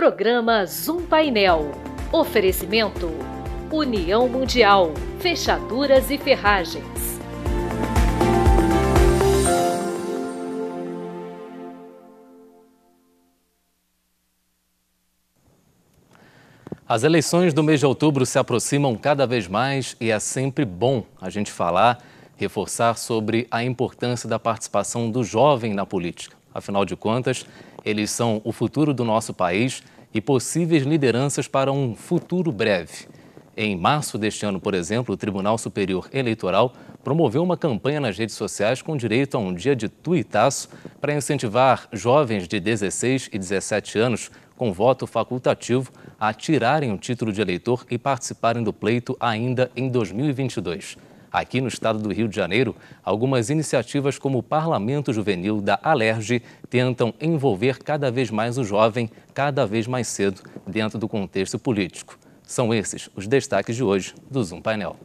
Programa Zoom Painel. Oferecimento: União Mundial, Fechaduras e Ferragens. As eleições do mês de outubro se aproximam cada vez mais e é sempre bom a gente falar, reforçar sobre a importância da participação do jovem na política. Afinal de contas, eles são o futuro do nosso país e possíveis lideranças para um futuro breve. Em março deste ano, por exemplo, o Tribunal Superior Eleitoral promoveu uma campanha nas redes sociais com direito a um dia de tuitaço para incentivar jovens de 16 e 17 anos com voto facultativo a tirarem o título de eleitor e participarem do pleito ainda em 2022. Aqui no estado do Rio de Janeiro, algumas iniciativas como o Parlamento Juvenil da Alerj tentam envolver cada vez mais o jovem, cada vez mais cedo, dentro do contexto político. São esses os destaques de hoje do Zoom Painel.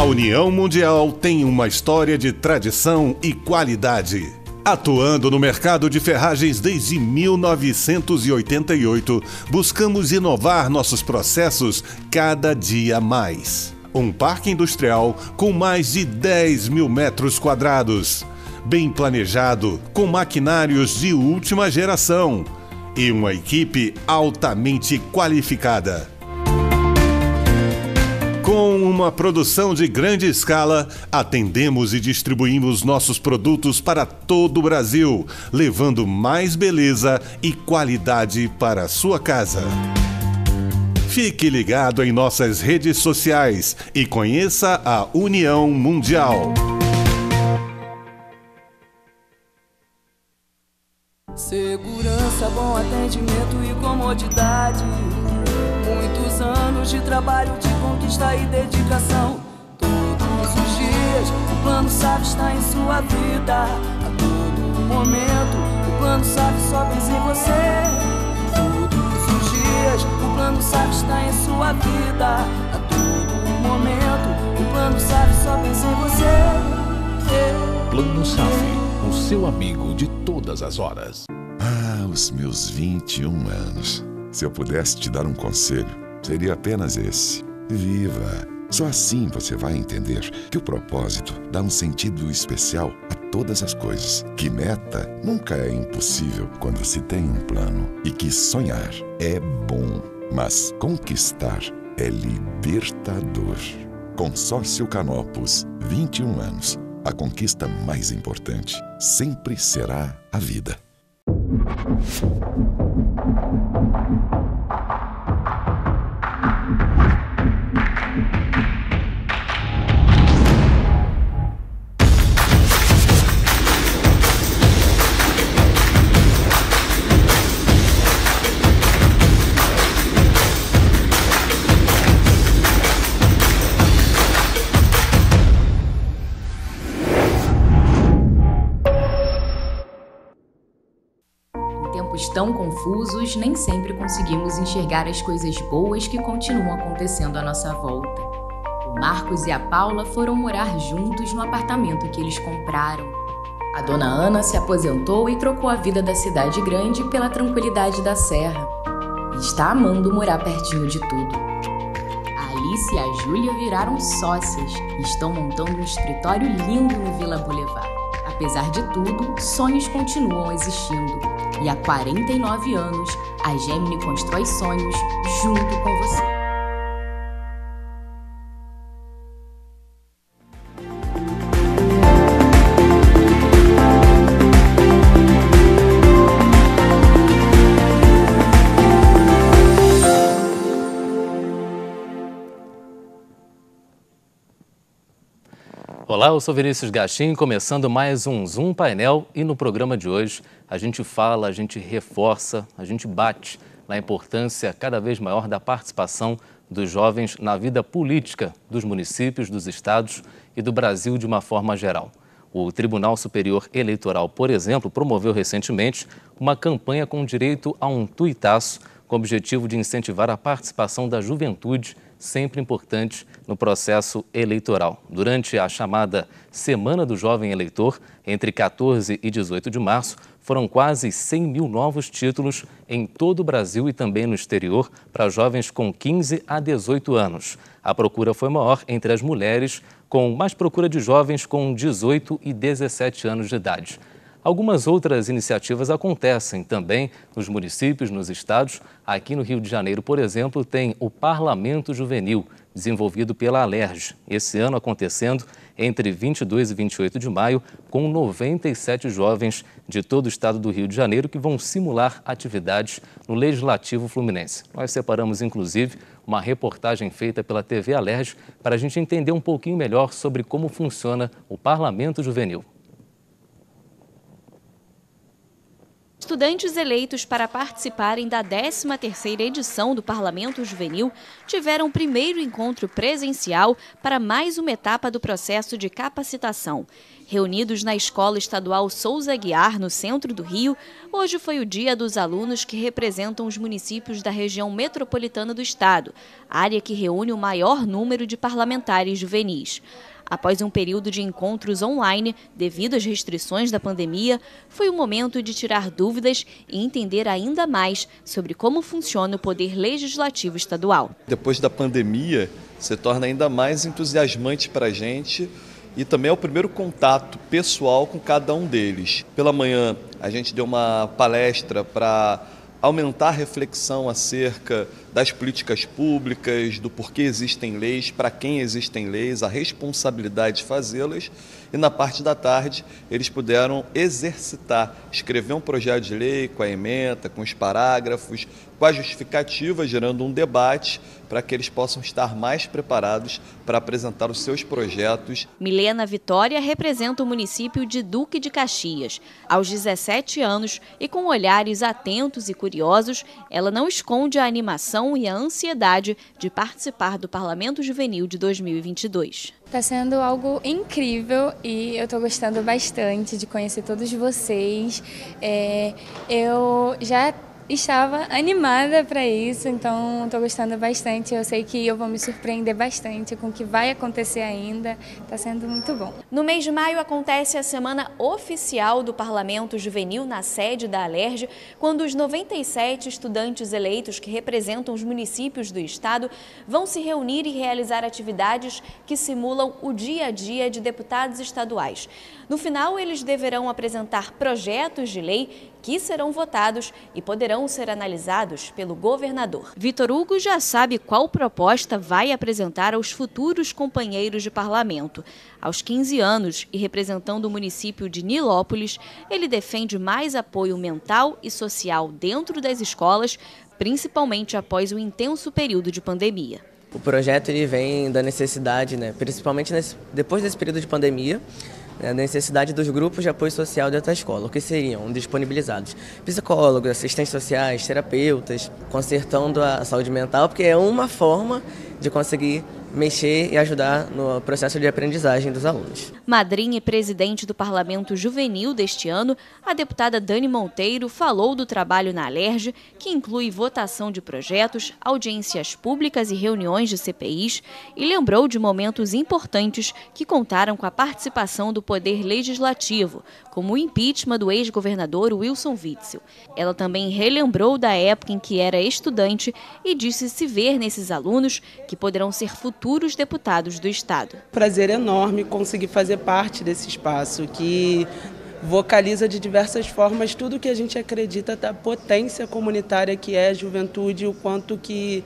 A União Mundial tem uma história de tradição e qualidade. Atuando no mercado de ferragens desde 1988, buscamos inovar nossos processos cada dia mais. Um parque industrial com mais de 10 mil metros quadrados, bem planejado, com maquinários de última geração e uma equipe altamente qualificada. Com uma produção de grande escala, atendemos e distribuímos nossos produtos para todo o Brasil, levando mais beleza e qualidade para a sua casa. Fique ligado em nossas redes sociais e conheça a União Mundial. Segurança, bom atendimento e comodidade. Muitos anos de trabalho, de conquista e dedicação. Todos os dias o Plano SAF está em sua vida. A todo momento o Plano SAF só pensa em você. Todos os dias o Plano SAF está em sua vida. A todo momento o Plano SAF só pensa em você. Plano SAF, o seu amigo de todas as horas. Ah, os meus 21 anos. Se eu pudesse te dar um conselho, seria apenas esse. Viva! Só assim você vai entender que o propósito dá um sentido especial a todas as coisas. Que meta nunca é impossível quando se tem um plano. E que sonhar é bom, mas conquistar é libertador. Consórcio Canopus, 21 anos. A conquista mais importante sempre será a vida. Tão confusos, nem sempre conseguimos enxergar as coisas boas que continuam acontecendo à nossa volta. O Marcos e a Paula foram morar juntos no apartamento que eles compraram. A dona Ana se aposentou e trocou a vida da cidade grande pela tranquilidade da serra. E está amando morar pertinho de tudo. A Alice e a Júlia viraram sócias e estão montando um escritório lindo no Vila Boulevard. Apesar de tudo, sonhos continuam existindo. E há 49 anos, a Gemini constrói sonhos junto com você. Olá, eu sou Vinícius Gachim, começando mais um Zoom Painel e no programa de hoje a gente fala, a gente reforça, a gente bate na importância cada vez maior da participação dos jovens na vida política dos municípios, dos estados e do Brasil de uma forma geral. O Tribunal Superior Eleitoral, por exemplo, promoveu recentemente uma campanha com direito a um tuitaço, com o objetivo de incentivar a participação da juventude, sempre importante no processo eleitoral. Durante a chamada Semana do Jovem Eleitor, entre 14 e 18 de março, foram quase 100 mil novos títulos em todo o Brasil e também no exterior para jovens com 15 a 18 anos. A procura foi maior entre as mulheres, com mais procura de jovens com 18 e 17 anos de idade. Algumas outras iniciativas acontecem também nos municípios, nos estados. Aqui no Rio de Janeiro, por exemplo, tem o Parlamento Juvenil, desenvolvido pela Alerj. Esse ano acontecendo entre 22 e 28 de maio, com 97 jovens de todo o estado do Rio de Janeiro que vão simular atividades no Legislativo Fluminense. Nós separamos, inclusive, uma reportagem feita pela TV Alerj para a gente entender um pouquinho melhor sobre como funciona o Parlamento Juvenil. Estudantes eleitos para participarem da 13ª edição do Parlamento Juvenil tiveram o primeiro encontro presencial para mais uma etapa do processo de capacitação. Reunidos na Escola Estadual Souza Aguiar, no centro do Rio, hoje foi o dia dos alunos que representam os municípios da região metropolitana do estado, área que reúne o maior número de parlamentares juvenis. Após um período de encontros online, devido às restrições da pandemia, foi o momento de tirar dúvidas e entender ainda mais sobre como funciona o poder legislativo estadual. Depois da pandemia, se torna ainda mais entusiasmante para a gente e também é o primeiro contato pessoal com cada um deles. Pela manhã, a gente deu uma palestra para aumentar a reflexão acerca das políticas públicas, do porquê existem leis, para quem existem leis, a responsabilidade de fazê-las. E na parte da tarde, eles puderam exercitar, escrever um projeto de lei com a ementa, com os parágrafos, com a justificativa, gerando um debate para que eles possam estar mais preparados para apresentar os seus projetos. Milena Vitória representa o município de Duque de Caxias. Aos 17 anos e com olhares atentos e curiosos, ela não esconde a animação e a ansiedade de participar do Parlamento Juvenil de 2022. Está sendo algo incrível e eu estou gostando bastante de conhecer todos vocês. Eu já estava animada para isso, então estou gostando bastante. Eu sei que eu vou me surpreender bastante com o que vai acontecer ainda. Está sendo muito bom. No mês de maio acontece a semana oficial do Parlamento Juvenil na sede da Alerj, quando os 97 estudantes eleitos que representam os municípios do estado vão se reunir e realizar atividades que simulam o dia a dia de deputados estaduais. No final, eles deverão apresentar projetos de lei que serão votados e poderão ser analisados pelo governador. Vitor Hugo já sabe qual proposta vai apresentar aos futuros companheiros de parlamento. Aos 15 anos e representando o município de Nilópolis, ele defende mais apoio mental e social dentro das escolas, principalmente após o intenso período de pandemia. O projeto ele vem da necessidade, principalmente depois desse período de pandemia, da necessidade dos grupos de apoio social dentro da escola, o que seriam disponibilizados psicólogos, assistentes sociais, terapeutas, consertando a saúde mental, porque é uma forma de conseguir mexer e ajudar no processo de aprendizagem dos alunos. Madrinha e presidente do Parlamento Juvenil deste ano, a deputada Dani Monteiro falou do trabalho na Alerj, que inclui votação de projetos, audiências públicas e reuniões de CPIs, e lembrou de momentos importantes que contaram com a participação do Poder Legislativo, como o impeachment do ex-governador Wilson Witzel. Ela também relembrou da época em que era estudante e disse se ver nesses alunos que poderão ser futuros deputados do estado. Prazer enorme conseguir fazer parte desse espaço que vocaliza de diversas formas tudo que a gente acredita da potência comunitária que é a juventude, o quanto que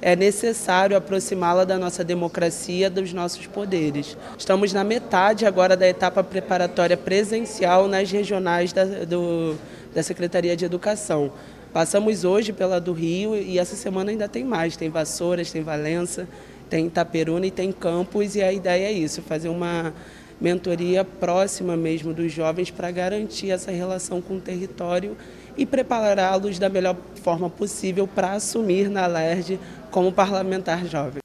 é necessário aproximá-la da nossa democracia, dos nossos poderes. Estamos na metade agora da etapa preparatória presencial nas regionais da Secretaria de Educação. Passamos hoje pela do Rio e essa semana ainda tem mais, tem Vassouras, tem Valença, tem Itaperuna e tem Campos, e a ideia é isso, fazer uma mentoria próxima mesmo dos jovens para garantir essa relação com o território e prepará-los da melhor forma possível para assumir na LERJ como parlamentar jovem.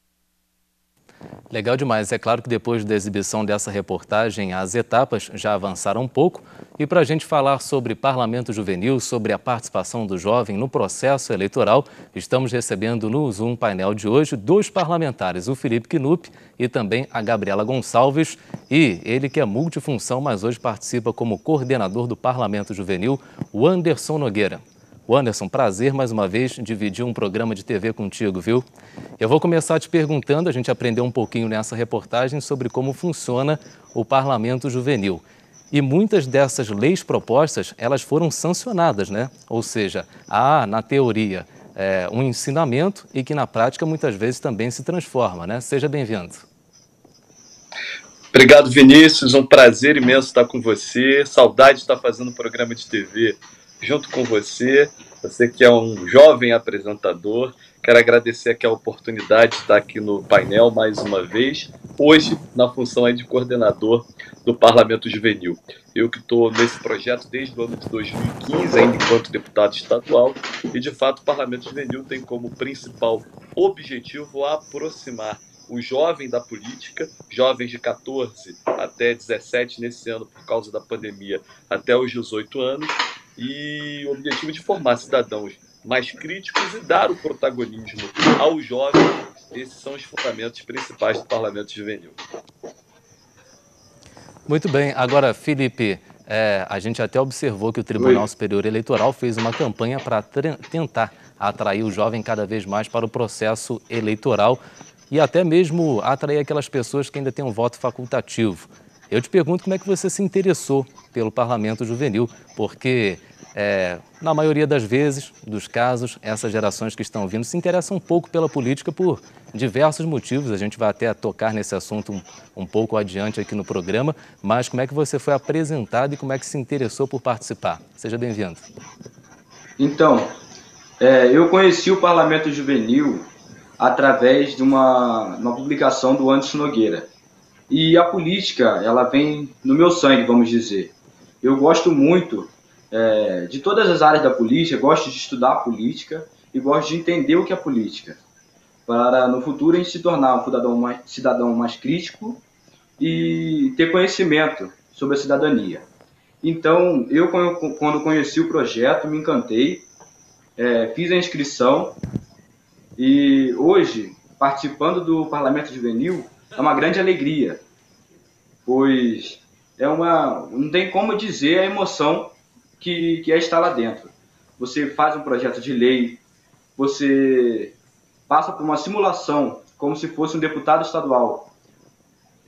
Legal demais. É claro que depois da exibição dessa reportagem, as etapas já avançaram um pouco. E para a gente falar sobre Parlamento Juvenil, sobre a participação do jovem no processo eleitoral, estamos recebendo no Zoom painel de hoje 2 parlamentares, o Felipe Knupp e também a Gabriela Gonçalves. E ele que é multifunção, mas hoje participa como coordenador do Parlamento Juvenil, o Anderson Nogueira. O Anderson, prazer mais uma vez dividir um programa de TV contigo, viu? Eu vou começar te perguntando, a gente aprendeu um pouquinho nessa reportagem sobre como funciona o Parlamento Juvenil. E muitas dessas leis propostas, elas foram sancionadas, né? Ou seja, há, na teoria, um ensinamento e que na prática muitas vezes também se transforma, né? Seja bem-vindo. Obrigado, Vinícius. Um prazer imenso estar com você. Saudade de estar fazendo um programa de TV junto com você. Você que é um jovem apresentador. Quero agradecer aqui a oportunidade de estar aqui no painel mais uma vez, hoje na função aí de coordenador do Parlamento Juvenil. Eu que estou nesse projeto desde o ano de 2015, ainda enquanto deputado estadual, e de fato o Parlamento Juvenil tem como principal objetivo aproximar o jovem da política, jovens de 14 até 17 nesse ano por causa da pandemia, até os 18 anos, e o objetivo de formar cidadãos mais críticos e dar o protagonismo aos jovens. Esses são os fundamentos principais do Parlamento Juvenil. Muito bem. Agora, Felipe, a gente até observou que o Tribunal Superior Eleitoral fez uma campanha para tentar atrair o jovem cada vez mais para o processo eleitoral e até mesmo atrair aquelas pessoas que ainda têm um voto facultativo. Eu te pergunto como é que você se interessou pelo Parlamento Juvenil, porque na maioria das vezes, dos casos, essas gerações que estão vindo se interessam um pouco pela política por diversos motivos. A gente vai até tocar nesse assunto um pouco adiante aqui no programa, mas como é que você foi apresentado e como é que se interessou por participar? Seja bem-vindo. Então, eu conheci o Parlamento Juvenil através de uma publicação do Anderson Nogueira. E a política, ela vem no meu sangue, vamos dizer. Eu gosto muito de todas as áreas da política, gosto de estudar a política e gosto de entender o que é política, para no futuro a gente se tornar um cidadão mais crítico e ter conhecimento sobre a cidadania. Então, eu quando conheci o projeto, me encantei, fiz a inscrição e hoje, participando do Parlamento Juvenil, é uma grande alegria, pois não tem como dizer a emoção que é estar lá dentro. Você faz um projeto de lei, você passa por uma simulação, como se fosse um deputado estadual.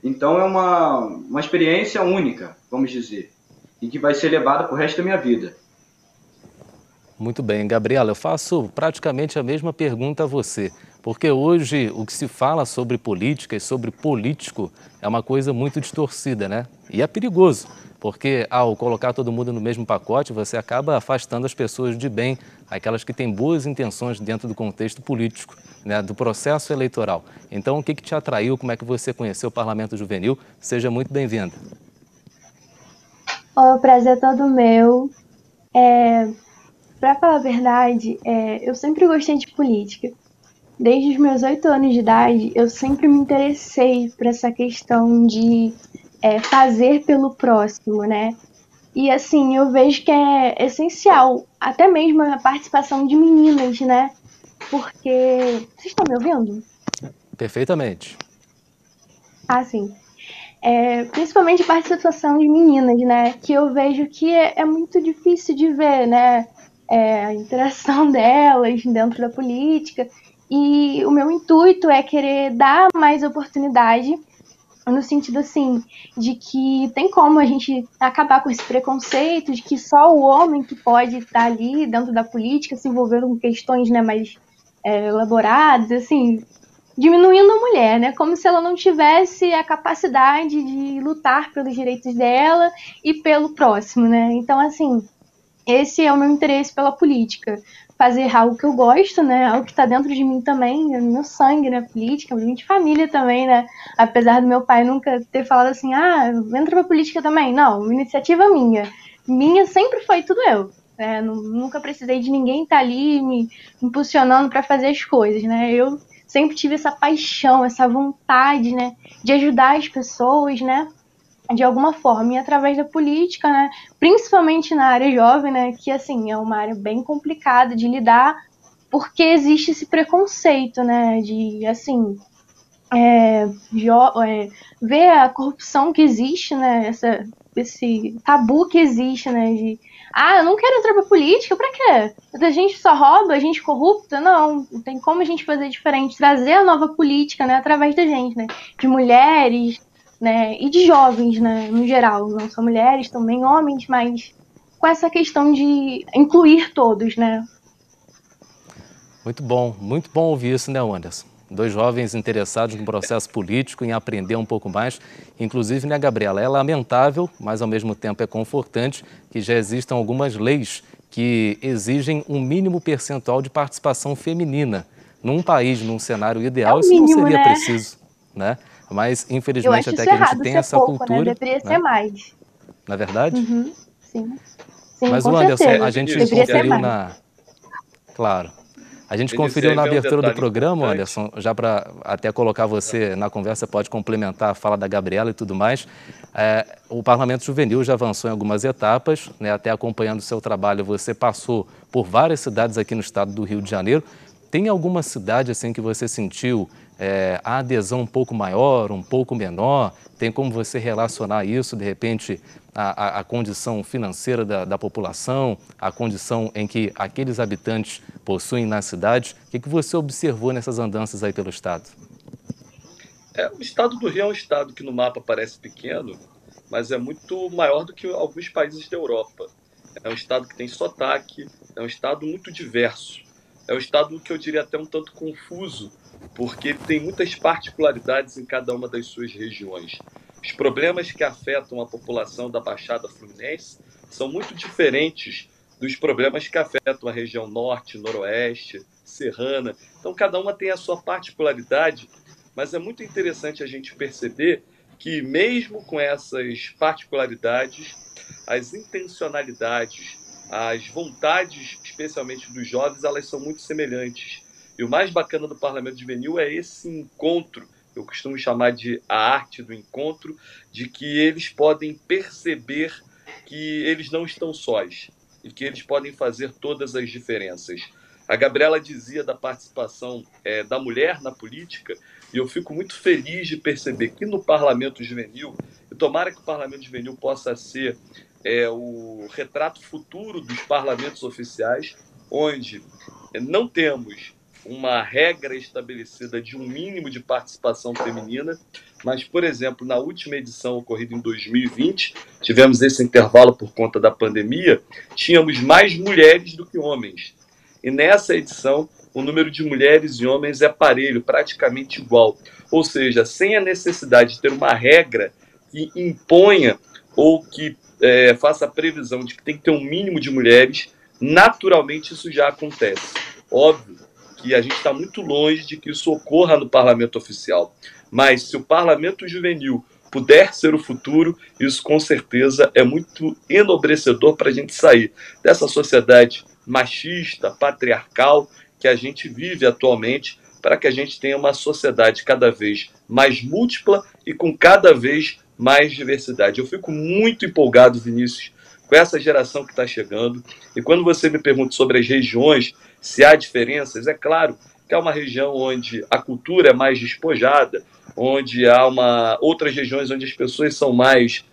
Então é uma experiência única, vamos dizer, e que vai ser levada para o resto da minha vida. Muito bem, Gabriela, eu faço praticamente a mesma pergunta a você, porque hoje o que se fala sobre política e sobre político é uma coisa muito distorcida, né? E é perigoso, porque ao colocar todo mundo no mesmo pacote, você acaba afastando as pessoas de bem, aquelas que têm boas intenções dentro do contexto político, né, do processo eleitoral. Então, o que te atraiu? Como é que você conheceu o Parlamento Juvenil? Seja muito bem-vinda. O prazer é todo meu. Para falar a verdade, eu sempre gostei de política. Desde os meus 8 anos de idade, eu sempre me interessei por essa questão de fazer pelo próximo, né? E assim, eu vejo que é essencial, até mesmo a participação de meninas, né? Porque... Vocês estão me ouvindo? Perfeitamente. Ah, sim. Principalmente a participação de meninas, né? Que eu vejo que é muito difícil de ver, né? A interação delas dentro da política. E o meu intuito é querer dar mais oportunidade, no sentido assim, de que tem como a gente acabar com esse preconceito de que só o homem que pode estar ali dentro da política, se envolvendo com questões, né, mais elaboradas, assim, diminuindo a mulher, né, como se ela não tivesse a capacidade de lutar pelos direitos dela e pelo próximo, né. Então, assim, esse é o meu interesse pela política. Fazer algo que eu gosto, né? Algo que está dentro de mim também, no meu sangue, né? Política, de família também, né? Apesar do meu pai nunca ter falado assim, entra pra política também. Não, iniciativa minha. Minha sempre foi tudo eu. né? Nunca precisei de ninguém estar ali me impulsionando para fazer as coisas, né? Eu sempre tive essa paixão, essa vontade, né, de ajudar as pessoas, né, de alguma forma, e através da política, né, principalmente na área jovem, né, que assim é uma área bem complicada de lidar, porque existe esse preconceito, né, de assim ver a corrupção que existe, né, esse tabu que existe, né, de eu não quero entrar pra política, pra quê? A gente só rouba, a gente corrupta? Não tem como a gente fazer diferente, trazer a nova política, né, através da gente, né, de mulheres, né, e de jovens, né, no geral, não só mulheres, também homens, mas com essa questão de incluir todos, né. Muito bom ouvir isso, né, Anderson? 2 jovens interessados no processo político, em aprender um pouco mais. Inclusive, né, Gabriela, é lamentável, mas ao mesmo tempo é confortante que já existam algumas leis que exigem um mínimo percentual de participação feminina. Num país, num cenário ideal, isso não seria preciso, né? Mas, infelizmente, até que a gente tem essa cultura. Né? Deveria ser mais. Na verdade? Sim, mas, com Anderson, certeza. a gente Deveria conferiu Claro. A gente conferiu na abertura do programa, Anderson, já para até colocar você na conversa, pode complementar a fala da Gabriela e tudo mais. O Parlamento Juvenil já avançou em algumas etapas, né, até acompanhando o seu trabalho, você passou por várias cidades aqui no estado do Rio de Janeiro. Tem alguma cidade assim que você sentiu a adesão um pouco maior, um pouco menor? Tem como você relacionar isso, de repente, a condição financeira da população, a condição em que aqueles habitantes possuem na cidade? O que você observou nessas andanças aí pelo estado? O estado do Rio é um estado que no mapa parece pequeno, mas é muito maior do que alguns países da Europa. É um estado que tem sotaque, é um estado muito diverso. É um estado que eu diria até um tanto confuso, porque ele tem muitas particularidades em cada uma das suas regiões. Os problemas que afetam a população da Baixada Fluminense são muito diferentes dos problemas que afetam a região norte, noroeste, serrana. Então, cada uma tem a sua particularidade, mas é muito interessante a gente perceber que, mesmo com essas particularidades, as intencionalidades, as vontades, especialmente dos jovens, elas são muito semelhantes. E o mais bacana do Parlamento Juvenil é esse encontro, eu costumo chamar de a arte do encontro, de que eles podem perceber que eles não estão sós e que eles podem fazer todas as diferenças. A Gabriela dizia da participação da mulher na política, e eu fico muito feliz de perceber que no Parlamento Juvenil, e tomara que o Parlamento Juvenil possa ser o retrato futuro dos parlamentos oficiais, onde não temos uma regra estabelecida de um mínimo de participação feminina, mas, por exemplo, na última edição ocorrida em 2020, tivemos esse intervalo por conta da pandemia, tínhamos mais mulheres do que homens. E nessa edição, o número de mulheres e homens é parelho, praticamente igual. Ou seja, sem a necessidade de ter uma regra que imponha ou que faça a previsão de que tem que ter um mínimo de mulheres, naturalmente isso já acontece. Óbvio que a gente está muito longe de que isso ocorra no Parlamento Oficial. Mas se o Parlamento Juvenil puder ser o futuro, isso com certeza é muito enobrecedor para a gente sair dessa sociedade machista, patriarcal que a gente vive atualmente, para que a gente tenha uma sociedade cada vez mais múltipla e com cada vez mais diversidade. Eu fico muito empolgado, Vinícius, com essa geração que está chegando. E quando você me pergunta sobre as regiões, se há diferenças, é claro que é uma região onde a cultura é mais despojada, onde há outras regiões onde as pessoas são mais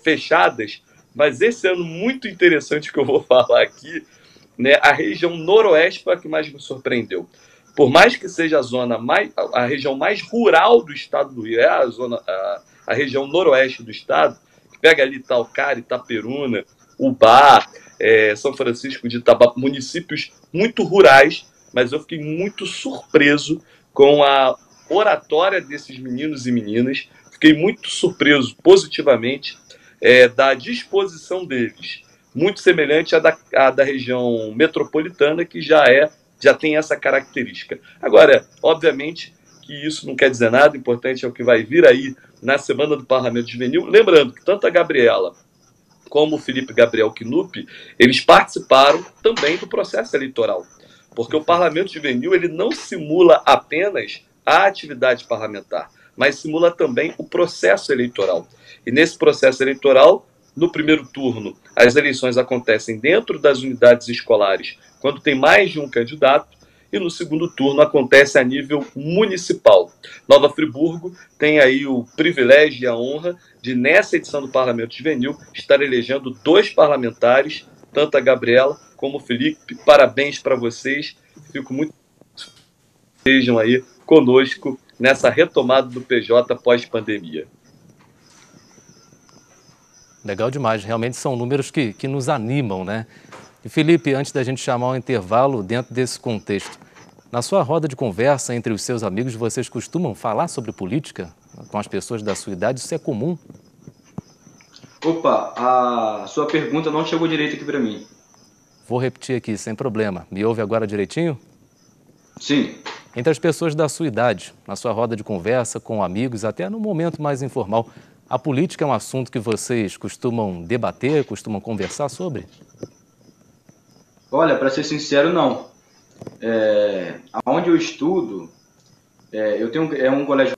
fechadas, mas esse ano muito interessante que eu vou falar aqui, né, a região noroeste foi a que mais me surpreendeu. Por mais que seja a região mais rural do estado do Rio, a região noroeste do estado, que pega ali Itaocara, Itaperuna, Ubá, São Francisco de Itabá, municípios muito rurais, mas eu fiquei muito surpreso com a oratória desses meninos e meninas, fiquei muito surpreso positivamente da disposição deles, muito semelhante à da região metropolitana, que já tem essa característica. Agora, obviamente que isso não quer dizer nada, o importante é o que vai vir aí na Semana do Parlamento Juvenil, lembrando que tanto a Gabriela como o Felipe Gabriel Knupp, eles participaram também do processo eleitoral. Porque o Parlamento Juvenil ele não simula apenas a atividade parlamentar, mas simula também o processo eleitoral. E nesse processo eleitoral, no primeiro turno, as eleições acontecem dentro das unidades escolares, quando tem mais de um candidato, e no segundo turno acontece a nível municipal. Nova Friburgo tem aí o privilégio e a honra de, nessa edição do Parlamento Juvenil, estar elegendo 2 parlamentares, tanto a Gabriela como o Felipe. Parabéns para vocês. Fico muito feliz que estejam aí conosco nessa retomada do PJ pós-pandemia. Legal demais, realmente são números que nos animam, né? E Felipe, antes da gente chamar o intervalo dentro desse contexto, na sua roda de conversa entre os seus amigos, vocês costumam falar sobre política com as pessoas da sua idade? Isso é comum? Opa, a sua pergunta não chegou direito aqui para mim. Vou repetir aqui, sem problema. Me ouve agora direitinho? Sim. Entre as pessoas da sua idade, na sua roda de conversa, com amigos, até no momento mais informal, a política é um assunto que vocês costumam debater, costumam conversar sobre? Olha, para ser sincero, não. Onde eu estudo, eu tenho um colégio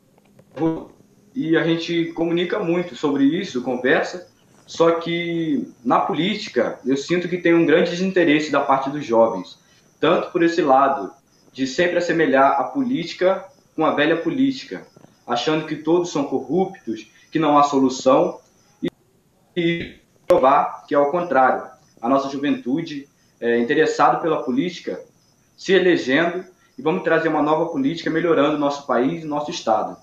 e a gente comunica muito sobre isso, conversa, só que na política eu sinto que tem um grande desinteresse da parte dos jovens, tanto por esse lado de sempre assemelhar a política com a velha política, achando que todos são corruptos, que não há solução, e provar que é o contrário. A nossa juventude interessada pela política, se elegendo, e vamos trazer uma nova política melhorando o nosso país e o nosso estado.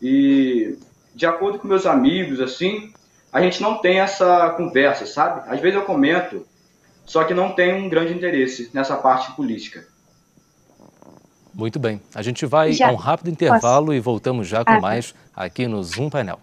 E, de acordo com meus amigos, assim, a gente não tem essa conversa, sabe? Às vezes eu comento, só que não tem um grande interesse nessa parte política. Muito bem. A gente vai a um rápido intervalo e voltamos já com mais aqui no Zoom Painel.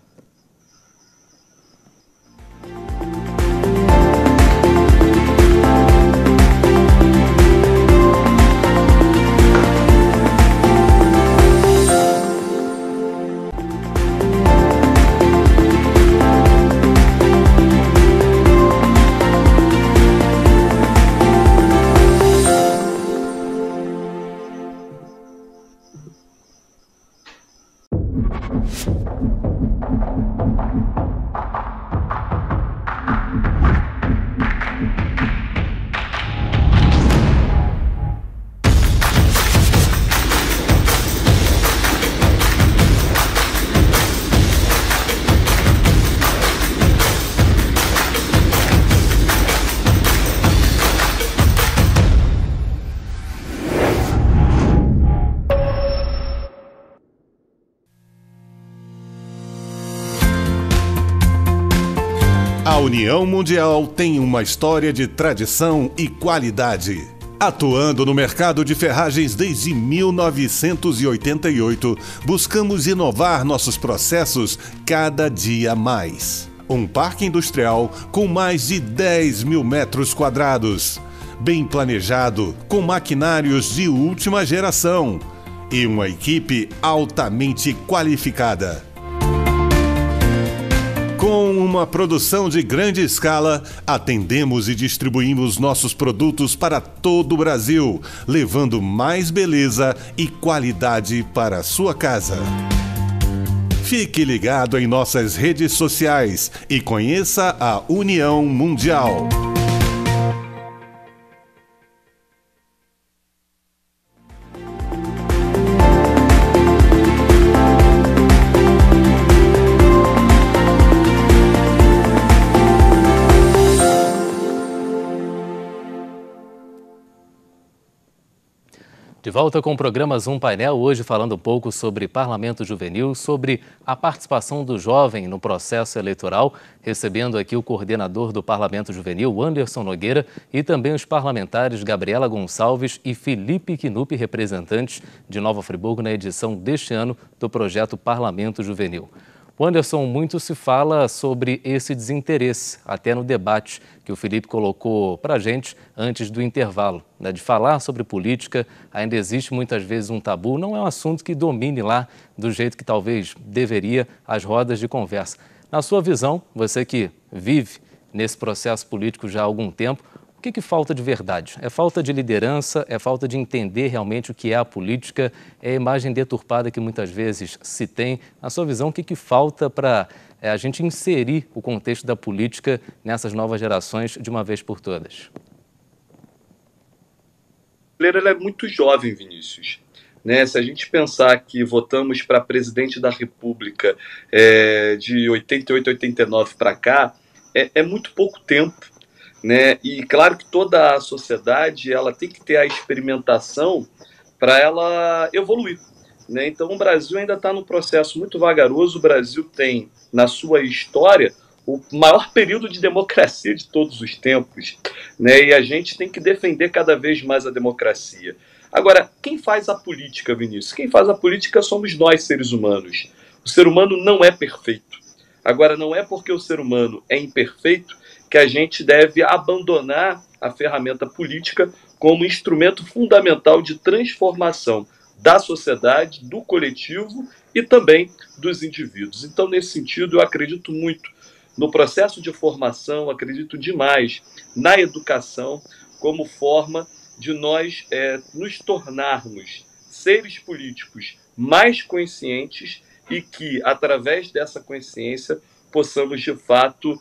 A União Mundial tem uma história de tradição e qualidade. Atuando no mercado de ferragens desde 1988, buscamos inovar nossos processos cada dia mais. Um parque industrial com mais de 10 mil metros quadrados, bem planejado, com maquinários de última geração e uma equipe altamente qualificada. Com uma produção de grande escala, atendemos e distribuímos nossos produtos para todo o Brasil, levando mais beleza e qualidade para a sua casa. Fique ligado em nossas redes sociais e conheça a União Mundial. De volta com o programa Zoom Painel, hoje falando um pouco sobre Parlamento Juvenil, sobre a participação do jovem no processo eleitoral, recebendo aqui o coordenador do Parlamento Juvenil, Anderson Nogueira, e também os parlamentares Gabriela Gonçalves e Felipe Knupp, representantes de Nova Friburgo na edição deste ano do projeto Parlamento Juvenil. O Anderson, muito se fala sobre esse desinteresse, até no debate que o Felipe colocou para a gente antes do intervalo, né? De falar sobre política, ainda existe muitas vezes um tabu, não é um assunto que domine lá do jeito que talvez deveria as rodas de conversa. Na sua visão, você que vive nesse processo político já há algum tempo. O que falta de verdade? É falta de liderança? É falta de entender realmente o que é a política? É a imagem deturpada que muitas vezes se tem? Na sua visão, o que falta para a gente inserir o contexto da política nessas novas gerações de uma vez por todas? Ela é muito jovem, Vinícius. Né? Se a gente pensar que votamos para presidente da República de 88, 89 para cá, é muito pouco tempo. Né? E claro que toda a sociedade ela tem que ter a experimentação para ela evoluir. Né? Então o Brasil ainda está num processo muito vagaroso. O Brasil tem, na sua história, o maior período de democracia de todos os tempos. Né? E a gente tem que defender cada vez mais a democracia. Agora, quem faz a política, Vinícius? Quem faz a política somos nós, seres humanos. O ser humano não é perfeito. Agora, não é porque o ser humano é imperfeito que a gente deve abandonar a ferramenta política como instrumento fundamental de transformação da sociedade, do coletivo e também dos indivíduos. Então, nesse sentido, eu acredito muito no processo de formação, acredito demais na educação como forma de nós nos tornarmos seres políticos mais conscientes e que, através dessa consciência, possamos, de fato,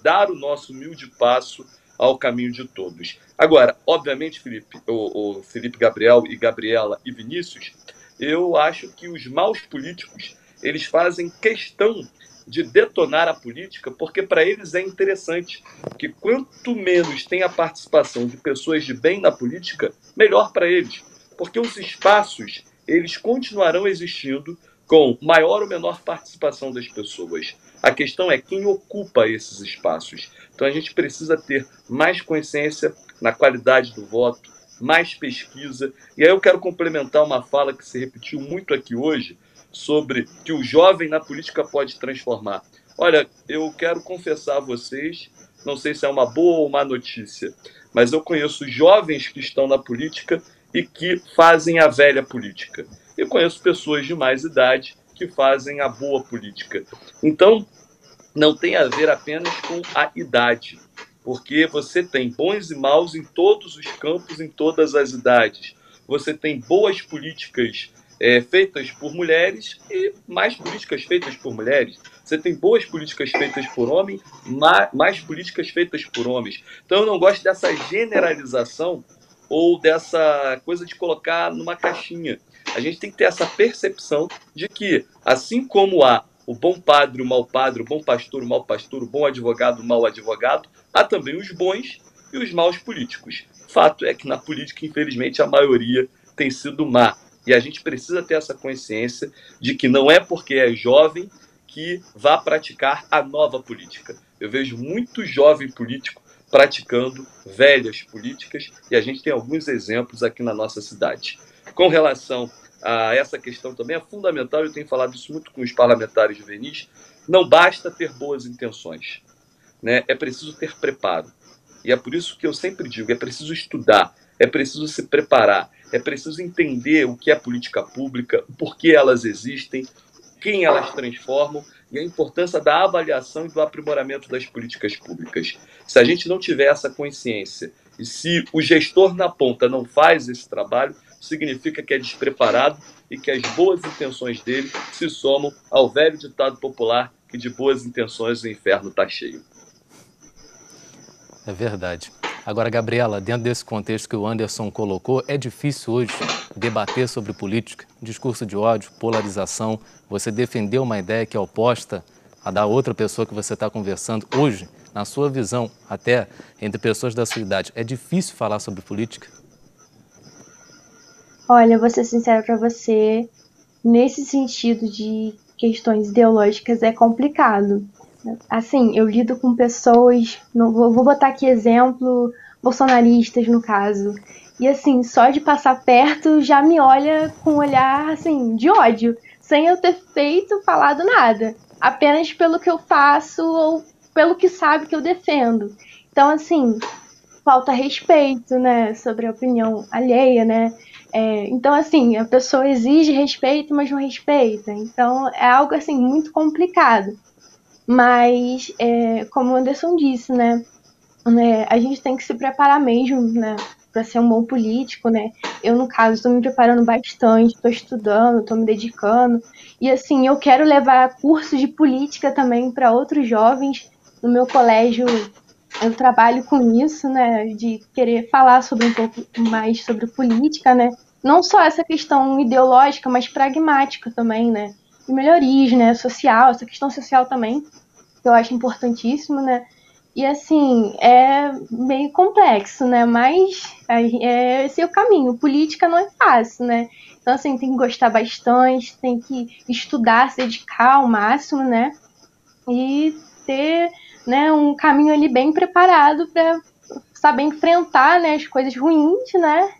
dar o nosso humilde passo ao caminho de todos. Agora, obviamente, Felipe, o Felipe Gabriel e Gabriela e Vinícius, eu acho que os maus políticos, eles fazem questão de detonar a política, porque para eles é interessante que quanto menos tem a participação de pessoas de bem na política, melhor para eles, porque os espaços, eles continuarão existindo com maior ou menor participação das pessoas. A questão é quem ocupa esses espaços. Então a gente precisa ter mais consciência na qualidade do voto, mais pesquisa. E aí eu quero complementar uma fala que se repetiu muito aqui hoje, sobre que o jovem na política pode transformar. Olha, eu quero confessar a vocês, não sei se é uma boa ou má notícia, mas eu conheço jovens que estão na política e que fazem a velha política. Eu conheço pessoas de mais idade que fazem a boa política. Então, não tem a ver apenas com a idade, porque você tem bons e maus em todos os campos, em todas as idades. Você tem boas políticas feitas por mulheres e mais políticas feitas por mulheres. Você tem boas políticas feitas por homens, mais políticas feitas por homens. Então eu não gosto dessa generalização ou dessa coisa de colocar numa caixinha. A gente tem que ter essa percepção de que, assim como há o bom padre, o mau padre, o bom pastor, o mau pastor, o bom advogado, o mau advogado, há também os bons e os maus políticos. Fato é que na política, infelizmente, a maioria tem sido má. E a gente precisa ter essa consciência de que não é porque é jovem que vá praticar a nova política. Eu vejo muito jovem político praticando velhas políticas e a gente tem alguns exemplos aqui na nossa cidade. Com relação a essa questão também é fundamental, eu tenho falado isso muito com os parlamentares juvenis, não basta ter boas intenções, né? É preciso ter preparo. E é por isso que eu sempre digo, é preciso estudar, é preciso se preparar, é preciso entender o que é política pública, por que elas existem, quem elas transformam e a importância da avaliação e do aprimoramento das políticas públicas. Se a gente não tiver essa consciência e se o gestor na ponta não faz esse trabalho, significa que é despreparado e que as boas intenções dele se somam ao velho ditado popular que de boas intenções o inferno está cheio. É verdade. Agora, Gabriela, dentro desse contexto que o Anderson colocou, é difícil hoje debater sobre política, discurso de ódio, polarização. Você defendeu uma ideia que é oposta à da outra pessoa que você está conversando. Hoje, na sua visão, até entre pessoas da sua idade, é difícil falar sobre política? Olha, vou ser sincera para você, nesse sentido de questões ideológicas é complicado. Assim, eu lido com pessoas, vou botar aqui exemplo, bolsonaristas no caso, e assim, só de passar perto já me olha com um olhar assim, de ódio, sem eu ter falado nada, apenas pelo que eu faço ou pelo que sabe que eu defendo. Então assim, falta respeito, né, sobre a opinião alheia, né? Então assim, a pessoa exige respeito, mas não respeita, então é algo assim, muito complicado. Mas, como o Anderson disse, né, a gente tem que se preparar mesmo, né, para ser um bom político, né? Eu, no caso, estou me preparando bastante, estou estudando, estou me dedicando. E, assim, eu quero levar curso de política também para outros jovens. No meu colégio, eu trabalho com isso, né, de querer falar sobre um pouco mais sobre política, né? Não só essa questão ideológica, mas pragmática também, né? De melhorias, né, social, essa questão social também, que eu acho importantíssimo, né? E assim, é meio complexo, né? Mas esse é o caminho. Política não é fácil, né? Então, assim, tem que gostar bastante, tem que estudar, se dedicar ao máximo, né? E ter, né, um caminho ali bem preparado para saber enfrentar, né, as coisas ruins, né?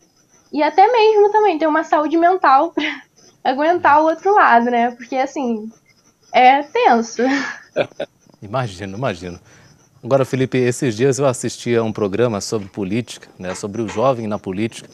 E até mesmo também ter uma saúde mental para aguentar o outro lado, né? Porque, assim, é tenso. Imagino. Agora, Felipe, esses dias eu assisti a um programa sobre política, né, sobre o jovem na política,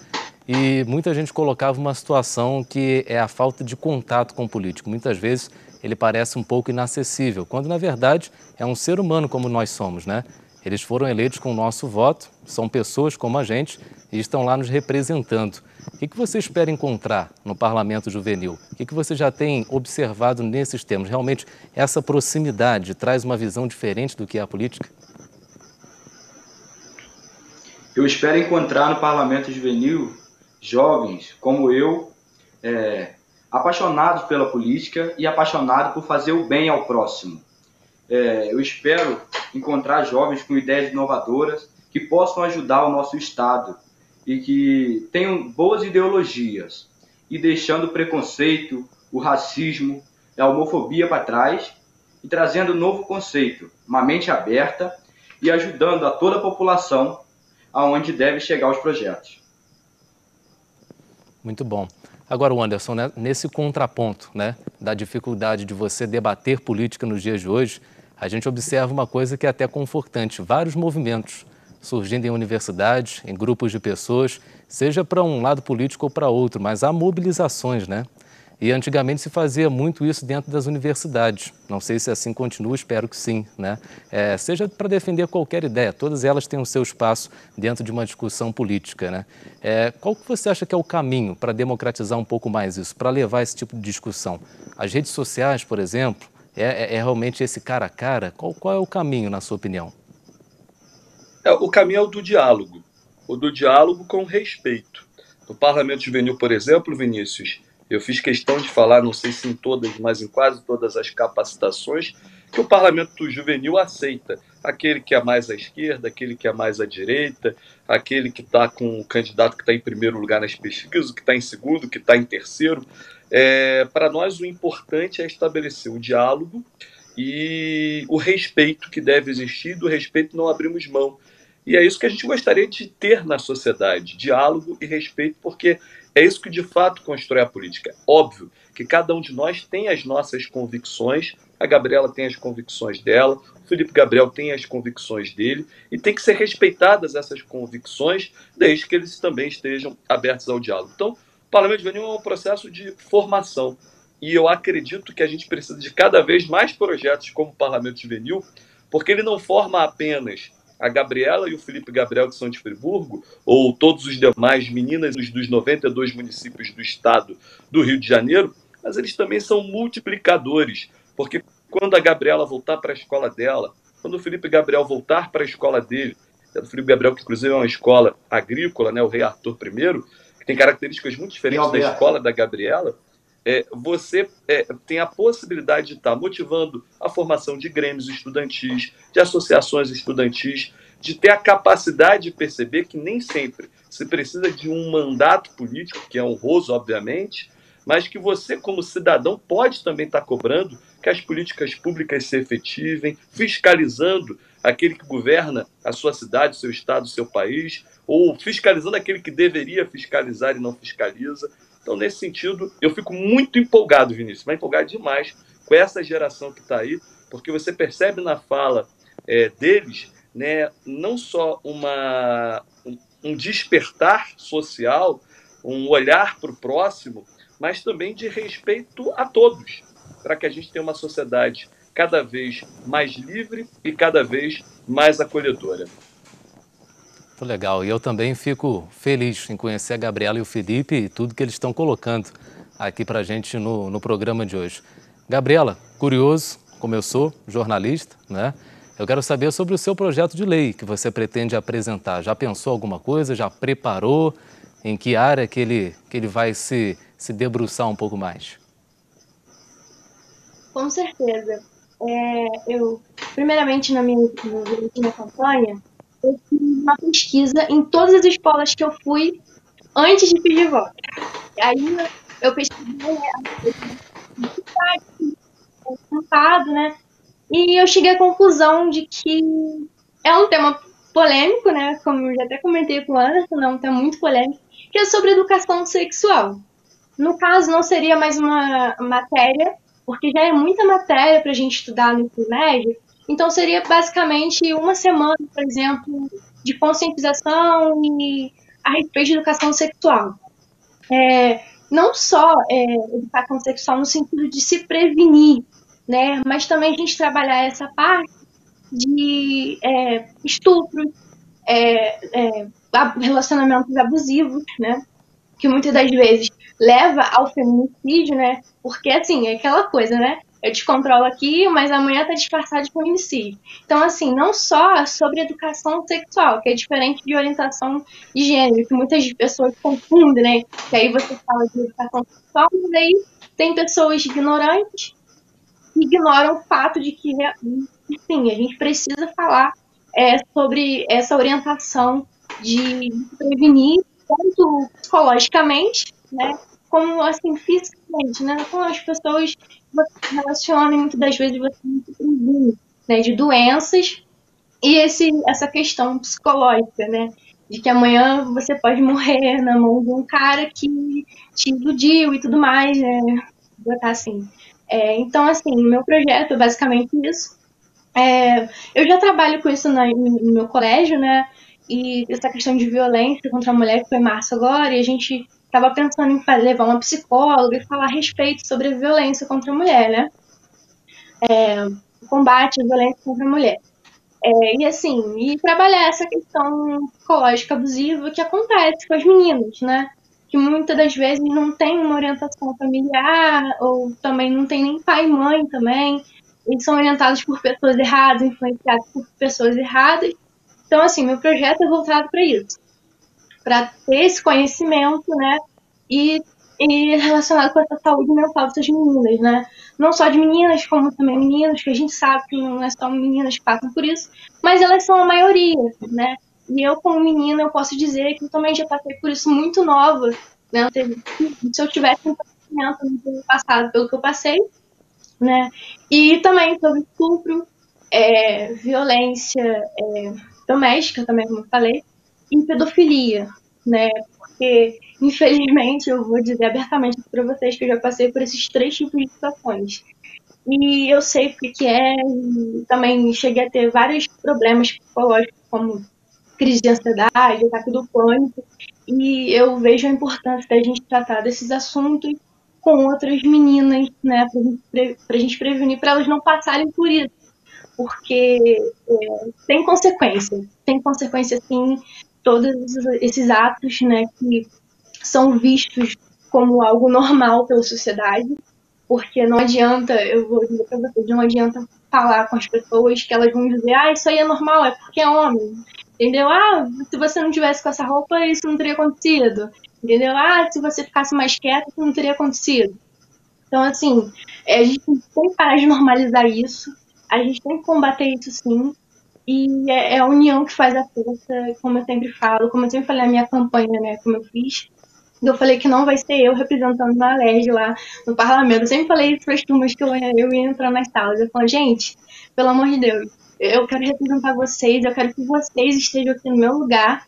e muita gente colocava uma situação que é a falta de contato com o político. Muitas vezes ele parece um pouco inacessível, quando na verdade é um ser humano como nós somos, né? Eles foram eleitos com o nosso voto, são pessoas como a gente e estão lá nos representando. O que você espera encontrar no Parlamento Juvenil? O que você já tem observado nesses termos? Realmente essa proximidade traz uma visão diferente do que é a política? Eu espero encontrar no Parlamento Juvenil jovens como eu, apaixonados pela política e apaixonados por fazer o bem ao próximo. Eu espero encontrar jovens com ideias inovadoras que possam ajudar o nosso Estado e que tenham boas ideologias e deixando o preconceito, o racismo, a homofobia para trás e trazendo um novo conceito, uma mente aberta e ajudando a toda a população aonde deve chegar os projetos. Muito bom. Agora, Anderson, né, nesse contraponto, né, da dificuldade de você debater política nos dias de hoje, a gente observa uma coisa que é até confortante, vários movimentos surgindo em universidades, em grupos de pessoas, seja para um lado político ou para outro, mas há mobilizações, né? E antigamente se fazia muito isso dentro das universidades. Não sei se assim continua, espero que sim, né? Seja para defender qualquer ideia, todas elas têm o seu espaço dentro de uma discussão política, né? Qual que você acha que é o caminho para democratizar um pouco mais isso, para levar esse tipo de discussão? As redes sociais, por exemplo, é realmente esse cara a cara? Qual é o caminho, na sua opinião? O caminho é o do diálogo com respeito. No Parlamento Juvenil, por exemplo, Vinícius, eu fiz questão de falar, não sei se em todas, mas em quase todas as capacitações, que o Parlamento Juvenil aceita aquele que é mais à esquerda, aquele que é mais à direita, aquele que está com o candidato que está em primeiro lugar nas pesquisas, que está em segundo, que está em terceiro. Para nós, o importante é estabelecer o diálogo e o respeito que deve existir, do respeito não abrimos mão. E é isso que a gente gostaria de ter na sociedade, diálogo e respeito, porque é isso que de fato constrói a política. Óbvio que cada um de nós tem as nossas convicções, a Gabriela tem as convicções dela, o Felipe Gabriel tem as convicções dele, e tem que ser respeitadas essas convicções, desde que eles também estejam abertos ao diálogo. Então, o Parlamento Juvenil é um processo de formação, e eu acredito que a gente precisa de cada vez mais projetos como o Parlamento Juvenil, porque ele não forma apenas a Gabriela e o Felipe Gabriel, que são de Friburgo, ou todos os demais meninas dos 92 municípios do estado do Rio de Janeiro, mas eles também são multiplicadores, porque quando a Gabriela voltar para a escola dela, quando o Felipe Gabriel voltar para a escola dele, o Felipe Gabriel, que inclusive é uma escola agrícola, né, o Rei Arthur I, que tem características muito diferentes da escola da Gabriela, você tem a possibilidade de estar motivando a formação de grêmios estudantis, de associações estudantis, de ter a capacidade de perceber que nem sempre se precisa de um mandato político, que é honroso, obviamente, mas que você, como cidadão, pode também estar cobrando que as políticas públicas se efetivem, fiscalizando aquele que governa a sua cidade, o seu estado, o seu país, ou fiscalizando aquele que deveria fiscalizar e não fiscaliza. Então, nesse sentido, eu fico muito empolgado, Vinícius, mas empolgado demais com essa geração que está aí, porque você percebe na fala deles, né, não só um despertar social, um olhar para o próximo, mas também de respeito a todos, para que a gente tenha uma sociedade cada vez mais livre e cada vez mais acolhedora. Muito legal. E eu também fico feliz em conhecer a Gabriela e o Felipe e tudo que eles estão colocando aqui para a gente no programa de hoje. Gabriela, curioso, como eu sou, jornalista, né? Eu quero saber sobre o seu projeto de lei que você pretende apresentar. Já pensou alguma coisa? Já preparou? Em que área que ele vai se debruçar um pouco mais? Com certeza. Primeiramente, na minha campanha, eu fiz uma pesquisa em todas as escolas que eu fui antes de pedir voto. Aí eu pesquisei né? E eu cheguei à conclusão de que é um tema polêmico, né? Como eu já até comentei com o Anderson, é um tema muito polêmico, que é sobre educação sexual. No caso, não seria mais uma matéria, porque já é muita matéria para a gente estudar no ensino médio, então seria basicamente uma semana, por exemplo, de conscientização a respeito de educação sexual. Não só educação sexual no sentido de se prevenir, né, mas também a gente trabalhar essa parte de estupros, relacionamentos abusivos, né, que muitas das vezes leva ao feminicídio, né, porque assim, é aquela coisa, né, eu te controlo aqui, mas amanhã tá disfarçado de feminicídio. Então, assim, não só sobre educação sexual, que é diferente de orientação de gênero, que muitas pessoas confundem, né, que aí você fala de educação sexual, mas aí tem pessoas ignorantes que ignoram o fato de que, sim, a gente precisa falar sobre essa orientação de prevenir, tanto psicologicamente, né, como assim, fisicamente, né, com as pessoas que você se relaciona e muitas das vezes você não se previne, né, de doenças, e essa questão psicológica, né, de que amanhã você pode morrer na mão de um cara que te iludiu e tudo mais, né, botar assim. Então, assim, meu projeto é basicamente isso. Eu já trabalho com isso no meu colégio, né, e essa questão de violência contra a mulher, que foi em março agora, e a gente estava pensando em levar uma psicóloga e falar a respeito sobre a violência contra a mulher, né, o combate à violência contra a mulher. E assim, e trabalhar essa questão psicológica abusiva que acontece com as meninas, né, que muitas das vezes não tem uma orientação familiar, ou também não tem nem pai e mãe também, eles são orientados por pessoas erradas, influenciados por pessoas erradas. Então, assim, meu projeto é voltado para isso, para ter esse conhecimento, né, e relacionado com essa saúde mental dessas meninas, né, não só de meninas, como também meninos, que a gente sabe que não é só meninas que passam por isso, mas elas são a maioria, né, e eu, como menina, eu posso dizer que eu também já passei por isso muito nova, né, se eu tivesse um conhecimento no passado pelo que eu passei, né, e também sobre estupro, violência doméstica também, como eu falei, e pedofilia, né, porque, infelizmente, eu vou dizer abertamente para vocês que eu já passei por esses 3 tipos de situações. E eu sei o que é, e também cheguei a ter vários problemas psicológicos, como crise de ansiedade, ataque do pânico, e eu vejo a importância da gente tratar desses assuntos com outras meninas, né, pra gente prevenir, para elas não passarem por isso, porque tem consequência sim, todos esses atos, né, que são vistos como algo normal pela sociedade, porque não adianta, eu vou dizer para vocês, não adianta falar com as pessoas que elas vão dizer, isso aí é normal, é porque é homem, entendeu? Se você não tivesse com essa roupa, isso não teria acontecido, entendeu? Se você ficasse mais quieto, isso não teria acontecido. Então, assim, a gente tem que parar de normalizar isso, a gente tem que combater isso sim, e é a união que faz a força, como eu sempre falo, como eu sempre falei na minha campanha, né, como eu fiz. Eu falei que não vai ser eu representando na Alerj lá no parlamento. Eu sempre falei isso para as turmas que eu ia entrar nas salas. Eu falo, gente, pelo amor de Deus, eu quero representar vocês, eu quero que vocês estejam aqui no meu lugar.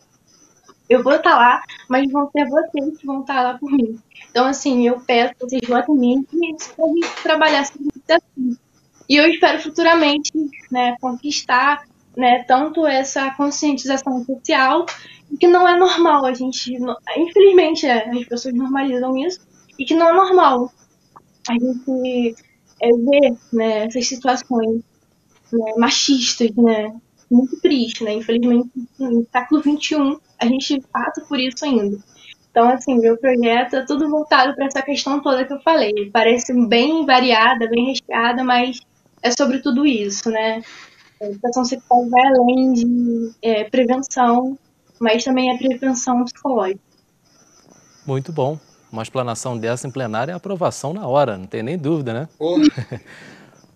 Eu vou estar lá, mas vão ser vocês que vão estar lá por mim. Então, assim, eu peço que vocês votem em mim e para a gente trabalhar sobre isso assim. E eu espero futuramente, né, conquistar, né, tanto essa conscientização social, que não é normal, a gente, infelizmente, as pessoas normalizam isso, e que não é normal a gente ver, né, essas situações, né, machistas, né, muito triste, né, infelizmente no século XXI a gente passa por isso ainda. Então, assim, meu projeto é tudo voltado para essa questão toda que eu falei. Parece bem variada, bem recheada, mas é sobre tudo isso, né? A educação sexual vai além de prevenção, mas também é prevenção psicológica. Muito bom. Uma explanação dessa em plenária é aprovação na hora, não tem nem dúvida, né?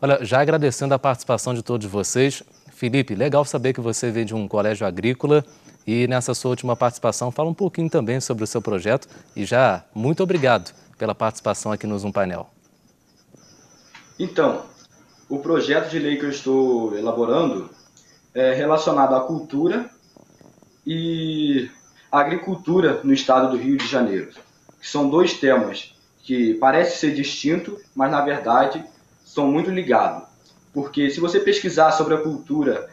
Olha, já agradecendo a participação de todos vocês. Felipe, legal saber que você veio de um colégio agrícola e nessa sua última participação fala um pouquinho também sobre o seu projeto e já muito obrigado pela participação aqui no Zoom Painel. Então, o projeto de lei que eu estou elaborando é relacionado à cultura e à agricultura no estado do Rio de Janeiro, que são dois temas que parecem ser distintos, mas na verdade são muito ligados. Porque se você pesquisar sobre a cultura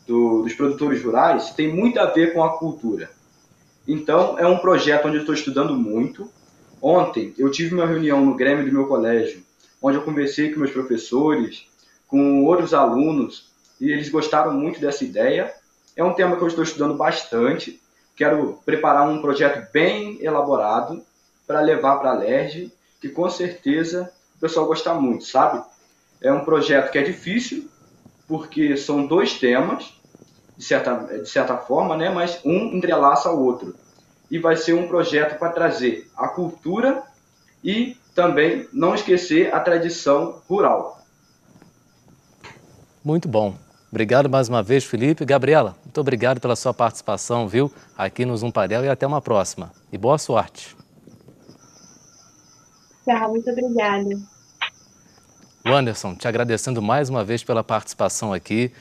dos produtores rurais, tem muito a ver com a cultura. Então, é um projeto onde eu estou estudando muito. Ontem, eu tive uma reunião no Grêmio do meu colégio, onde eu conversei com meus professores, com outros alunos, e eles gostaram muito dessa ideia. É um tema que eu estou estudando bastante. Quero preparar um projeto bem elaborado para levar para a LERJ, que com certeza o pessoal gosta muito, sabe? É um projeto que é difícil, porque são dois temas, de certa forma, né? Mas um entrelaça ao outro. E vai ser um projeto para trazer a cultura e também não esquecer a tradição rural. Muito bom. Obrigado mais uma vez, Felipe. Gabriela, muito obrigado pela sua participação, viu? Aqui no Zoom Painel e até uma próxima. E boa sorte. Tchau, muito obrigada. Anderson, te agradecendo mais uma vez pela participação aqui.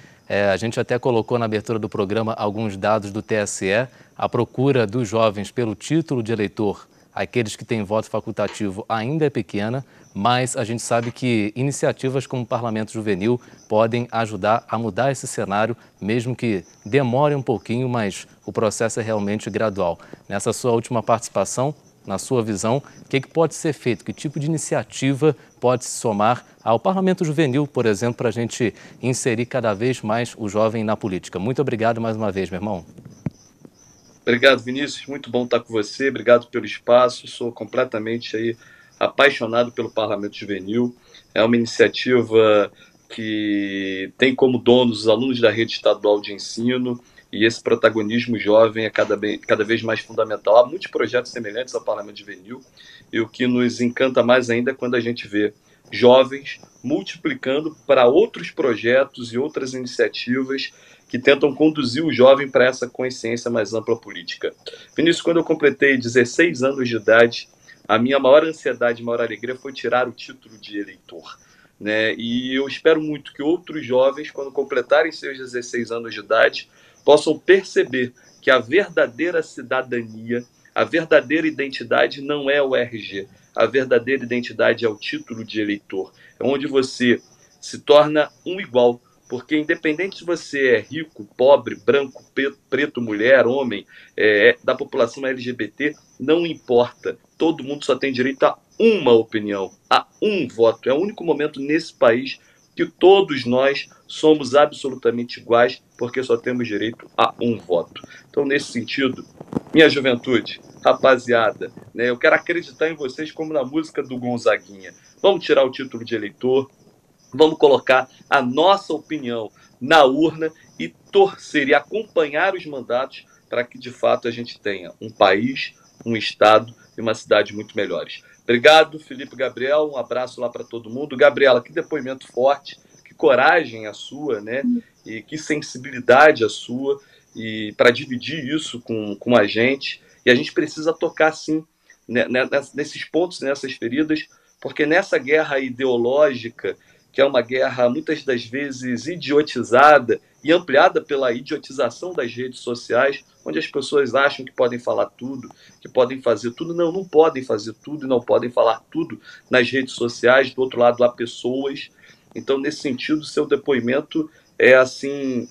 A gente até colocou na abertura do programa alguns dados do TSE. A procura dos jovens pelo título de eleitor, aqueles que têm voto facultativo, ainda é pequena, mas a gente sabe que iniciativas como o Parlamento Juvenil podem ajudar a mudar esse cenário, mesmo que demore um pouquinho, mas o processo é realmente gradual. Nessa sua última participação, na sua visão, o que pode ser feito? Que tipo de iniciativa pode se somar ao Parlamento Juvenil, por exemplo, para a gente inserir cada vez mais o jovem na política? Muito obrigado mais uma vez, meu irmão. Obrigado, Vinícius. Muito bom estar com você. Obrigado pelo espaço. Sou completamente apaixonado pelo Parlamento Juvenil. É uma iniciativa que tem como donos os alunos da rede estadual de ensino, e esse protagonismo jovem é cada vez mais fundamental. Há muitos projetos semelhantes ao Parlamento Juvenil, e o que nos encanta mais ainda é quando a gente vê jovens multiplicando para outros projetos e outras iniciativas que tentam conduzir o jovem para essa consciência mais ampla política. Vinícius, quando eu completei 16 anos de idade, a minha maior ansiedade, maior alegria foi tirar o título de eleitor, né? E eu espero muito que outros jovens, quando completarem seus 16 anos de idade, possam perceber que a verdadeira cidadania, a verdadeira identidade não é o RG. A verdadeira identidade é o título de eleitor. É onde você se torna um igual. Porque independente se você é rico, pobre, branco, preto, mulher, homem, da população LGBT, não importa. Todo mundo só tem direito a uma opinião, a um voto. É o único momento nesse país que todos nós somos absolutamente iguais, porque só temos direito a um voto. Então, nesse sentido, minha juventude, rapaziada, né, eu quero acreditar em vocês como na música do Gonzaguinha. Vamos tirar o título de eleitor, vamos colocar a nossa opinião na urna e torcer e acompanhar os mandatos para que, de fato, a gente tenha um país, um estado e uma cidade muito melhores. Obrigado, Felipe e Gabriel. Um abraço lá para todo mundo. Gabriela, que depoimento forte, que coragem a sua, né? E que sensibilidade a sua, e para dividir isso com a gente. E a gente precisa tocar, sim, né, nesses pontos, nessas feridas, porque nessa guerra ideológica, que é uma guerra muitas das vezes idiotizada e ampliada pela idiotização das redes sociais, onde as pessoas acham que podem falar tudo, que podem fazer tudo. Não, não podem fazer tudo e não podem falar tudo nas redes sociais. Do outro lado, há pessoas. Então, nesse sentido, seu depoimento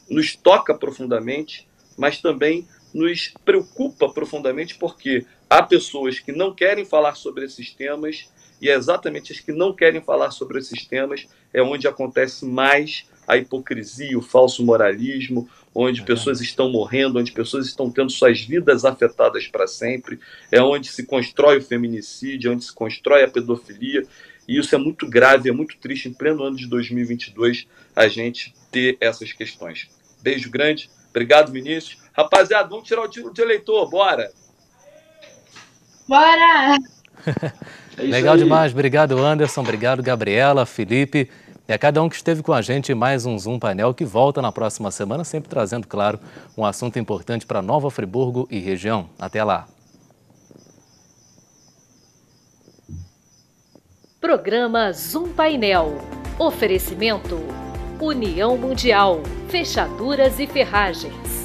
nos toca profundamente, mas também nos preocupa profundamente, porque Há pessoas que não querem falar sobre esses temas, e é exatamente as que não querem falar sobre esses temas é onde acontece mais a hipocrisia, o falso moralismo, onde pessoas estão morrendo, onde pessoas estão tendo suas vidas afetadas para sempre, é onde se constrói o feminicídio, onde se constrói a pedofilia, e isso é muito grave, é muito triste, em pleno ano de 2022, a gente ter essas questões. Beijo grande, obrigado, Vinícius. Rapaziada, vamos tirar o título de eleitor, bora! Bora! Legal demais, obrigado Anderson, obrigado Gabriela, Felipe e a cada um que esteve com a gente em mais um Zoom Painel que volta na próxima semana, sempre trazendo, claro, um assunto importante para Nova Friburgo e região. Até lá! Programa Zoom Painel. Oferecimento União Mundial, Fechaduras e Ferragens.